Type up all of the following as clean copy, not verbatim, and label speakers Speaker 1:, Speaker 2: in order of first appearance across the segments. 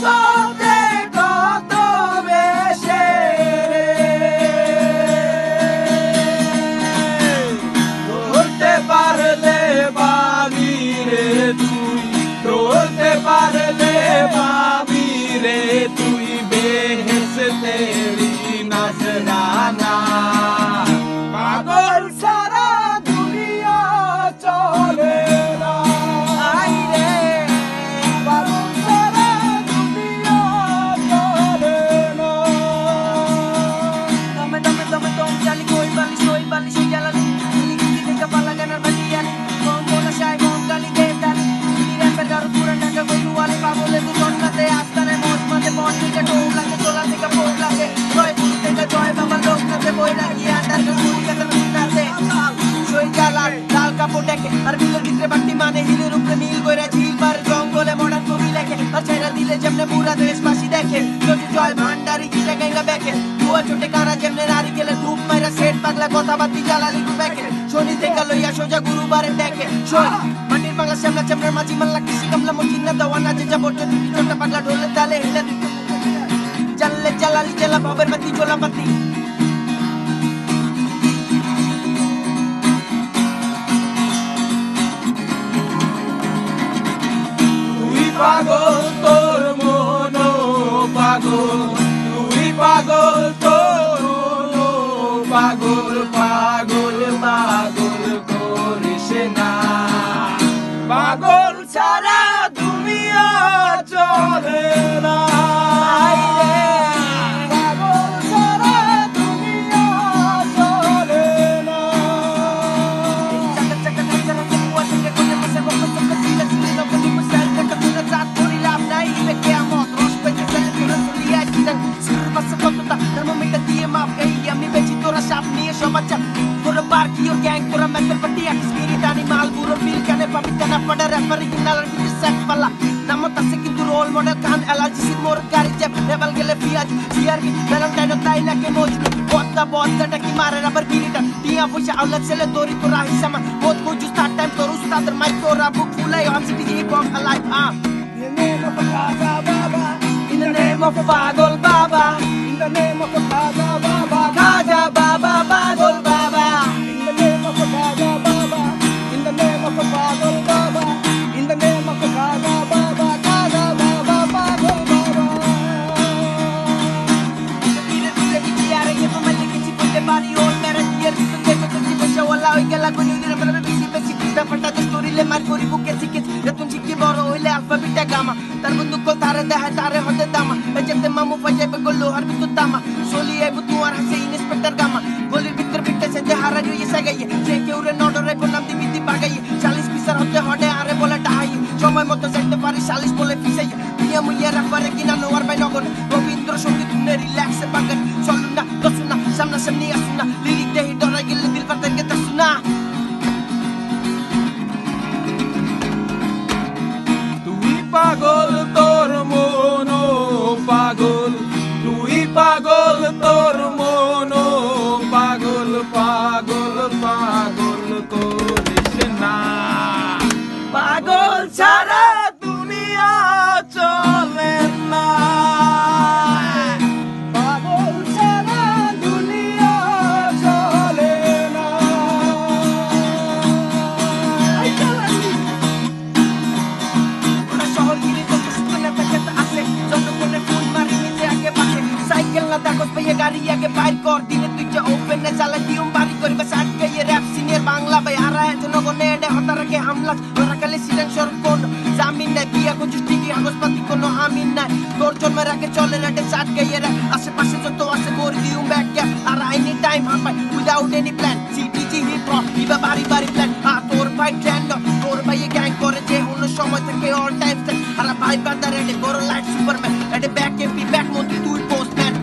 Speaker 1: জগতে কত বেশে ধরতে পারলে পাবি রে তুই, ধরতে পারলে পাবি রে তুই বেহেশতেরি নজরানা। পাগল সারা দুনিয়া চলে না, পাগল সারা দুনিয়া চলে না।
Speaker 2: দমে দমে দমে দম জালি কই বালি সই বালি সই জ্বালালি লিখি দিতে কাপালা গানার বাজি আলি কম বলা সাই মন গালি দে দালি র্যাপের গারো পুরান ঢাকা গলুয়ালি পাগলে তো জন্নাতে আস্তানে মজ মাঝে বন থেকে টোল লাগে তোলা থেকে পোল লাগে জয় গুরু থেকে জয় বাবা লোক নাতে বই রাখি আন্ডার গুরু কাছে নাতে সই জ্বালা লাল কাপড় দেখে আর বিলের ভিতরে বাটি মানে হিলের উপরে নীল কইরা ঝিল পার জঙ্গলে মডার্ন কবি লেখে আর ছেড়া দিলে যেমনে পুরা দেশবাসী দেখে যদি জয় ভান্ডারি গিটা গাইলা বেকে দুয়া ছোটে কারা যেমনে নারী গেলে ধূপ মাইরা সেট পাগলা কথা বাতি জ্বালালি বেকে শনি থেকে লইয়া সোজা গুরুবারে দেখে শোন মাটির বাংলা শ্যামলা চামড়ার মাঝি মাল্লা কৃষি কামলা মচিনা দেওয়ানা যে যাবর যদি ছোটটা পাগলা ঢোলে তালে হেলে জ্বাললে জ্বালালি জ্বালা ভবের মাতি জ্বলা পাতি
Speaker 1: তুই পাগল তোর মন পাগল, তুই পাগল তোর মন পাগল, পাগল পাগল করিস না। পাগল ছাড়া দুনিয়া চলে না, পাগল ছাড়া দুনিয়া চলে না।
Speaker 2: চাকা চাকা চাকা কুয়া থেকে কোনে বসে বসে চোখে চিলে চিলে নকলি মুসাইল থেকে তুলে চাঁদ ধরি লাভ নাই ইবে কিয়ামত রস পেতে সেল করে চলিয়া চিতান সির পাশে কতটা থার্মোমিটার দিয়ে মাপ এই আমি বেশি তোরা সাপ নিয়ে সবার চাপ তোরা পার্কি ওর গ্যাং তোরা মেথর পাটি এক স্পিরিট আনিমাল বুড়ো ফিল কানে পাবি কানা পড়ে র্যাপার ইগনাল আর বিট সেট পালা নামত আছে কিন্তু রোল মডেল কান অ্যালার্জি সির মোর গাড়ি জেপ লেভেল গেলে পিয়াজ সিআরবি ভ্যালেন্টাইন তাই লাগে মজনু বদ্দা কি মারে রাবার গিরিটা টিয়া পয়সা আউলাদ ছেলে দড়ি তোরা হিসামা বহুত গোজু স্টার্ট টাইম তোর উস্তাদের মাইক তোরা বুক ফুলাই on city hip hop life
Speaker 1: In the name of Pagol Baba, in the name of Khaja Baba, Khaja Baba, Pagol Baba, in the name of Khaja Baba, in the name of Pagol Baba, in the name of Khaja Baba, Khaja Baba, Pagol Baba.
Speaker 2: Tire tire ki tiare ke pamalle ke chipote bari old marriage year to take to chipote wala oi gela ko ni na mara bisi bisi kita pata de story le mar kori buke sikit ratun chiki boro oile alphabet gamma tar bundu ko tare deha tare hode dama ejete mamu faje be gollo har bitu dama soli e butu ar hase inspector gamma golir bitor bitte se de hara ye sagaye je keure nodore bonam dimiti bagaye 40 pisar hote hode are bola dahai সময় মতো যেতে পারি 40 বলে পিছাই দিয়া মুইয়া রাখবারে কিনা নোয়ার by নগর রবীন্দ্র সঙ্গীত শুনে রিল্যাক্সে পাগল চলুন না দসুন না সামনা সামনি আসুন না লিরিক দেহি ডরাই গেলে দিল পাতে গেতে শুনা
Speaker 1: তুই পাগল তোর মন পাগল, তুই পাগল তোর মন পাগল, পাগল পাগল করিস না। পাগল ছাড়া দুনিয়া চলে না, পাগল ছাড়া দুনিয়া চলে না।
Speaker 2: ওরা শহর গিরে যত সুন্দর থাকে আছে যত কোনে ফুল মারি নিজে আগে পাশে সাইকেল না দেখো পেয়ে গাড়ি আগে বাইর কর দিনে তুই যে ওপেন নে চালা দিউম বাড়ি করবে সাট গিয়ে র‍্যাপ সিনিয়র বাংলা ভাই আর আয় জনগণে এডে হতারাকে হামলা ওরা কালে সিলেন সর কোন জামিন নাই বিয়া কো জুস্টিকি আগসপাতি কোনো আমিন নাই তোর জন্মের আগে চলে রেটে সাট গিয়ে রে আশেপাশে যত আছে করে দিউম ব্যাক গ্যাপ আর আইনি টাইম হাম্পাই উইদাউট এনি প্ল্যান সিটিজি হিপ হপ ইবা বাড়ি বাড়ি প্ল্যান তোর ভাই ট্রেন্ড তোর ভাই গ্যাং করে যে অন্য সময় থেকে অল টাইম আর ভাই বান্দা রেডে বড় লাইট সুপারম্যান এডে ব্যাক এমপি ব্যাক মন্ত্রী তুই পোস্টম্যান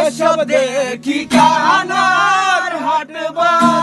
Speaker 1: এসব দেখি কানার হাট বাজার।